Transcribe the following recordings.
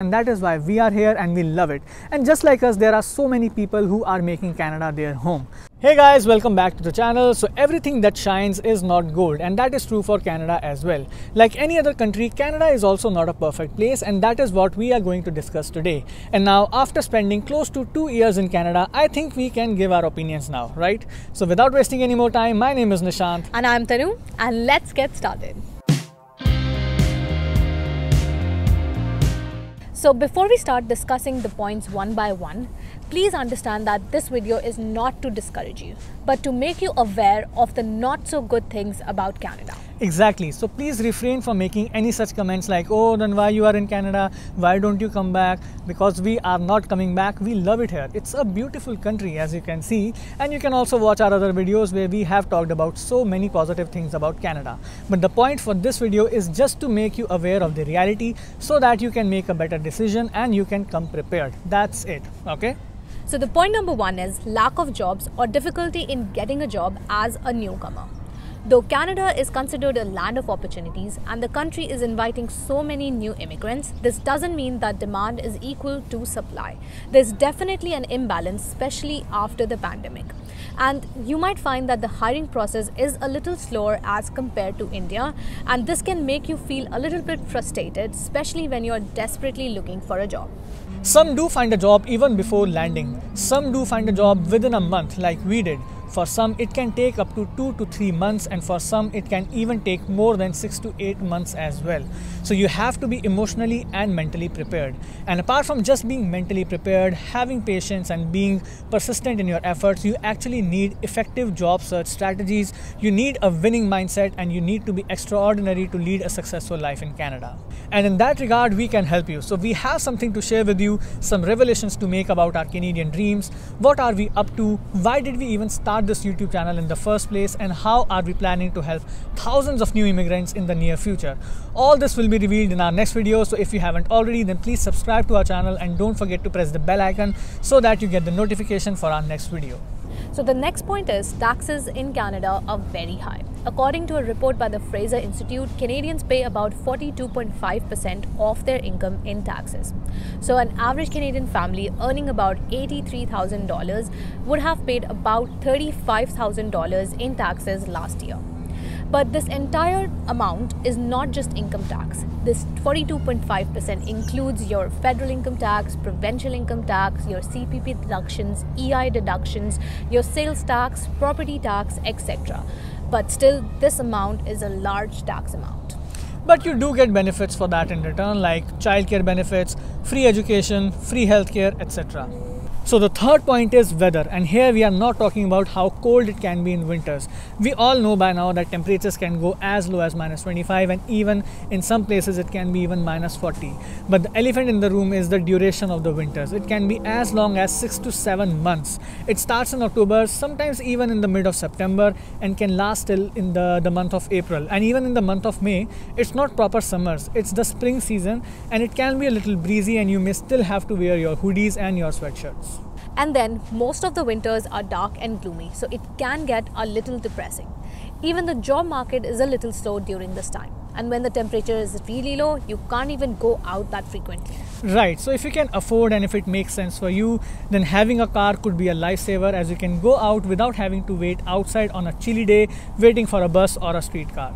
and that is why we are here and we love it. And just like us, there are so many people who are making Canada their home. Hey guys, welcome back to the channel. So everything that shines is not gold, and that is true for Canada as well. Like any other country, Canada is also not a perfect place, and that is what we are going to discuss today. And now, after spending close to 2 years in Canada, I think we can give our opinions now, right? So without wasting any more time, my name is Nishant. And I'm Tanu, and let's get started. So before we start discussing the points one by one, please understand that this video is not to discourage you, but to make you aware of the not so good things about Canada. Exactly. So please refrain from making any such comments like, oh, then why you are in Canada? Why don't you come back? Because we are not coming back. We love it here. It's a beautiful country, as you can see. And you can also watch our other videos where we have talked about so many positive things about Canada. But the point for this video is just to make you aware of the reality so that you can make a better decision and you can come prepared. That's it. Okay? So the point number one is lack of jobs or difficulty in getting a job as a newcomer. Though Canada is considered a land of opportunities and the country is inviting so many new immigrants, this doesn't mean that demand is equal to supply. There's definitely an imbalance, especially after the pandemic. And you might find that the hiring process is a little slower as compared to India, and this can make you feel a little bit frustrated, especially when you're desperately looking for a job. Some do find a job even before landing. Some do find a job within a month like we did. For some, it can take up to 2 to 3 months, and for some, it can even take more than 6 to 8 months as well. So you have to be emotionally and mentally prepared. And apart from just being mentally prepared, having patience and being persistent in your efforts, you actually need effective job search strategies. You need a winning mindset, and you need to be extraordinary to lead a successful life in Canada. And in that regard, we can help you. So we have something to share with you, some revelations to make about our Canadian dreams. What are we up to? Why did we even start this YouTube channel in the first place, and how are we planning to help thousands of new immigrants in the near future? All this will be revealed in our next video, so if you haven't already, then please subscribe to our channel and don't forget to press the bell icon so that you get the notification for our next video. So the next point is taxes in Canada are very high. According to a report by the Fraser Institute, Canadians pay about 42.5% of their income in taxes. So an average Canadian family earning about $83,000 would have paid about $35,000 in taxes last year. But this entire amount is not just income tax. This 42.5% includes your federal income tax, provincial income tax, your CPP deductions, EI deductions, your sales tax, property tax, etc. But still, this amount is a large tax amount. But you do get benefits for that in return, like childcare benefits, free education, free healthcare, etc. So the third point is weather, and here we are not talking about how cold it can be in winters. We all know by now that temperatures can go as low as -25, and even in some places it can be even -40. But the elephant in the room is the duration of the winters. It can be as long as 6 to 7 months. It starts in October, sometimes even in the mid of September, and can last till in the month of April. And even in the month of May, it's not proper summers, it's the spring season, and it can be a little breezy, and you may still have to wear your hoodies and your sweatshirts. And then most of the winters are dark and gloomy, so it can get a little depressing. Even the job market is a little slow during this time. And when the temperature is really low, you can't even go out that frequently. Right, so if you can afford and if it makes sense for you, then having a car could be a lifesaver, as you can go out without having to wait outside on a chilly day waiting for a bus or a streetcar.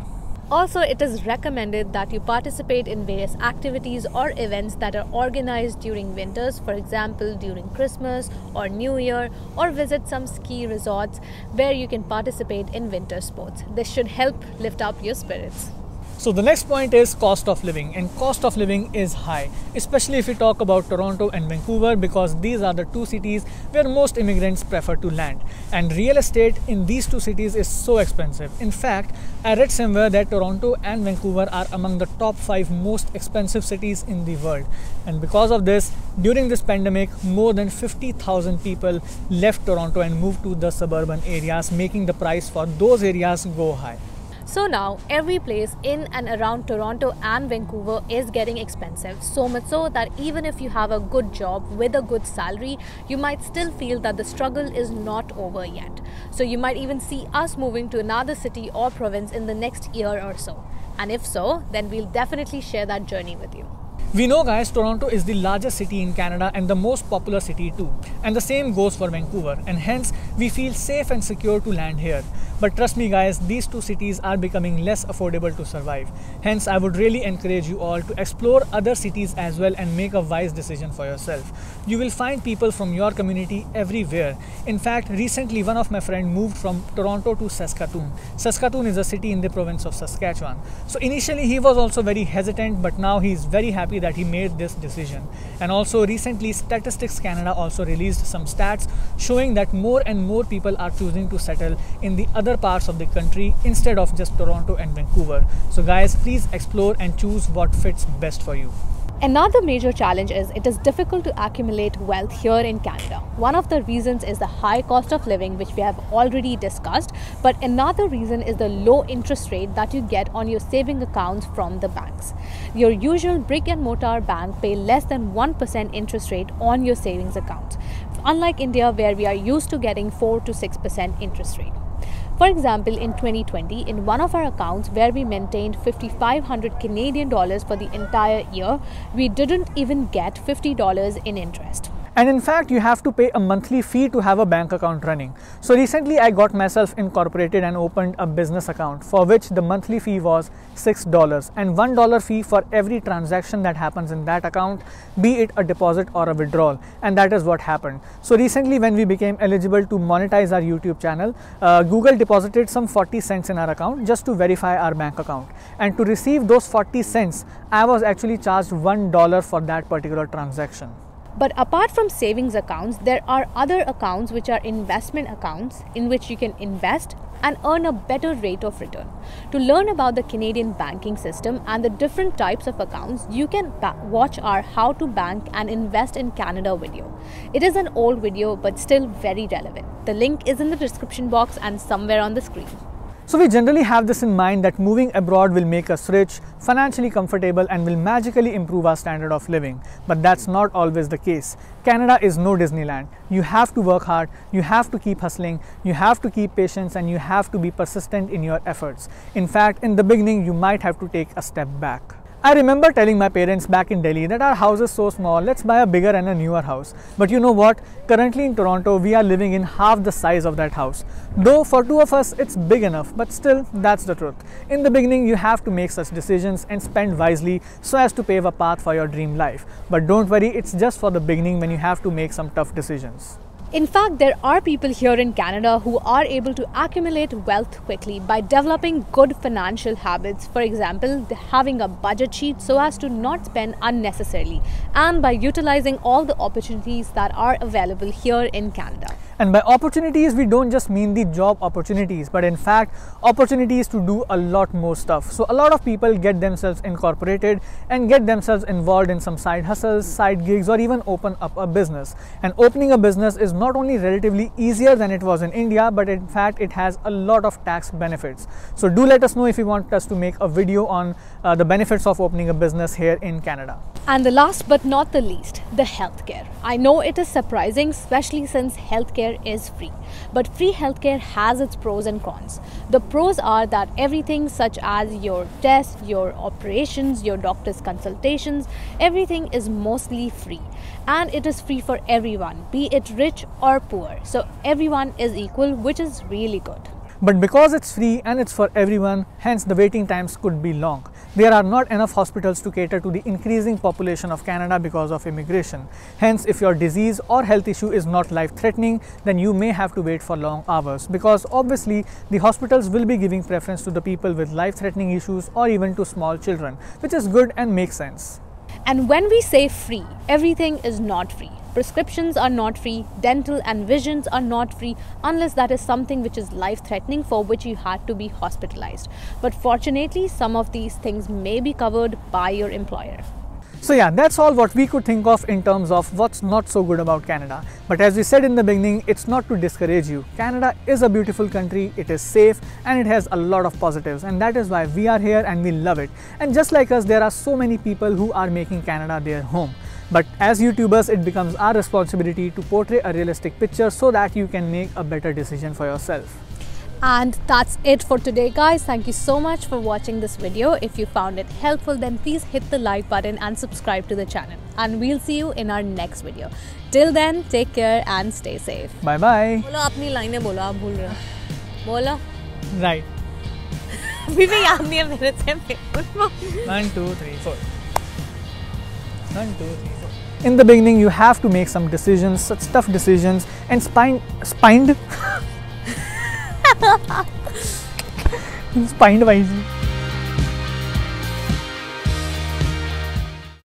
Also, it is recommended that you participate in various activities or events that are organized during winters, for example, during Christmas or New Year, or visit some ski resorts where you can participate in winter sports. This should help lift up your spirits. So the next point is cost of living, and cost of living is high, especially if we talk about Toronto and Vancouver, because these are the two cities where most immigrants prefer to land. And real estate in these two cities is so expensive. In fact, I read somewhere that Toronto and Vancouver are among the top 5 most expensive cities in the world. And because of this, during this pandemic, more than 50,000 people left Toronto and moved to the suburban areas, making the price for those areas go high. So now every place in and around Toronto and Vancouver is getting expensive, so much so that even if you have a good job with a good salary, you might still feel that the struggle is not over yet. So you might even see us moving to another city or province in the next year or so. And if so, then we'll definitely share that journey with you. We know guys, Toronto is the largest city in Canada and the most popular city too. And the same goes for Vancouver, and hence we feel safe and secure to land here. But trust me guys, these two cities are becoming less affordable to survive. Hence I would really encourage you all to explore other cities as well and make a wise decision for yourself. You will find people from your community everywhere. In fact, recently one of my friends moved from Toronto to Saskatoon. Saskatoon is a city in the province of Saskatchewan. So initially he was also very hesitant, but now he is very happy that he made this decision. And also recently Statistics Canada also released some stats showing that more and more people are choosing to settle in the other parts of the country instead of just Toronto and Vancouver. So guys, please explore and choose what fits best for you. Another major challenge is it is difficult to accumulate wealth here in Canada. One of the reasons is the high cost of living, which we have already discussed, but another reason is the low interest rate that you get on your saving accounts from the banks. Your usual brick and mortar bank pay less than 1% interest rate on your savings accounts, unlike India where we are used to getting 4 to 6% interest rate. For example, in 2020, in one of our accounts where we maintained 5,500 Canadian dollars for the entire year, we didn't even get $50 in interest. And in fact, you have to pay a monthly fee to have a bank account running. So recently I got myself incorporated and opened a business account for which the monthly fee was $6 and $1 fee for every transaction that happens in that account, be it a deposit or a withdrawal. And that is what happened. So recently when we became eligible to monetize our YouTube channel, Google deposited some 40 cents in our account just to verify our bank account. And to receive those 40 cents, I was actually charged $1 for that particular transaction. But apart from savings accounts, there are other accounts which are investment accounts in which you can invest and earn a better rate of return. To learn about the Canadian banking system and the different types of accounts, you can watch our How to Bank and Invest in Canada video. It is an old video but still very relevant. The link is in the description box and somewhere on the screen. So we generally have this in mind that moving abroad will make us rich, financially comfortable and will magically improve our standard of living. But that's not always the case. Canada is no Disneyland. You have to work hard, you have to keep hustling, you have to keep patience and you have to be persistent in your efforts. In fact, in the beginning you might have to take a step back. I remember telling my parents back in Delhi that our house is so small, let's buy a bigger and a newer house. But you know what? Currently in Toronto, we are living in half the size of that house. Though for two of us, it's big enough, but still, that's the truth. In the beginning, you have to make such decisions and spend wisely so as to pave a path for your dream life. But don't worry, it's just for the beginning when you have to make some tough decisions. In fact, there are people here in Canada who are able to accumulate wealth quickly by developing good financial habits. For example, having a budget sheet so as to not spend unnecessarily, and by utilizing all the opportunities that are available here in Canada. And by opportunities, we don't just mean the job opportunities, but in fact, opportunities to do a lot more stuff. So a lot of people get themselves incorporated and get themselves involved in some side hustles, side gigs, or even open up a business. And opening a business is not only relatively easier than it was in India, but in fact, it has a lot of tax benefits. So do let us know if you want us to make a video on the benefits of opening a business here in Canada. And the last but not the least, the healthcare. I know it is surprising, especially since healthcare is free. But free healthcare has its pros and cons. The pros are that everything such as your tests, your operations, your doctor's consultations, everything is mostly free. And it is free for everyone, be it rich or poor. So everyone is equal, which is really good. But because it's free and it's for everyone, hence the waiting times could be long. There are not enough hospitals to cater to the increasing population of Canada because of immigration. Hence, if your disease or health issue is not life-threatening, then you may have to wait for long hours, because obviously the hospitals will be giving preference to the people with life-threatening issues or even to small children, which is good and makes sense. And when we say free, everything is not free. Prescriptions are not free, dental and visions are not free unless that is something which is life-threatening for which you had to be hospitalized. But fortunately, some of these things may be covered by your employer. So yeah, that's all what we could think of in terms of what's not so good about Canada. But as we said in the beginning, it's not to discourage you. Canada is a beautiful country, it is safe and it has a lot of positives, and that is why we are here and we love it. And just like us, there are so many people who are making Canada their home. But as YouTubers, it becomes our responsibility to portray a realistic picture so that you can make a better decision for yourself. And that's it for today, guys. Thank you so much for watching this video. If you found it helpful, then please hit the like button and subscribe to the channel. And we'll see you in our next video. Till then, take care and stay safe. Bye bye. बोलो अपनी लाइनें बोलो, आप भूल रहे हो. बोलो. Right. अभी भी याद नहीं है मेरे से. 1, 2, 3, 4. 1, 2, 3, 4. In the beginning, you have to make some decisions, such tough decisions, and spined wisely.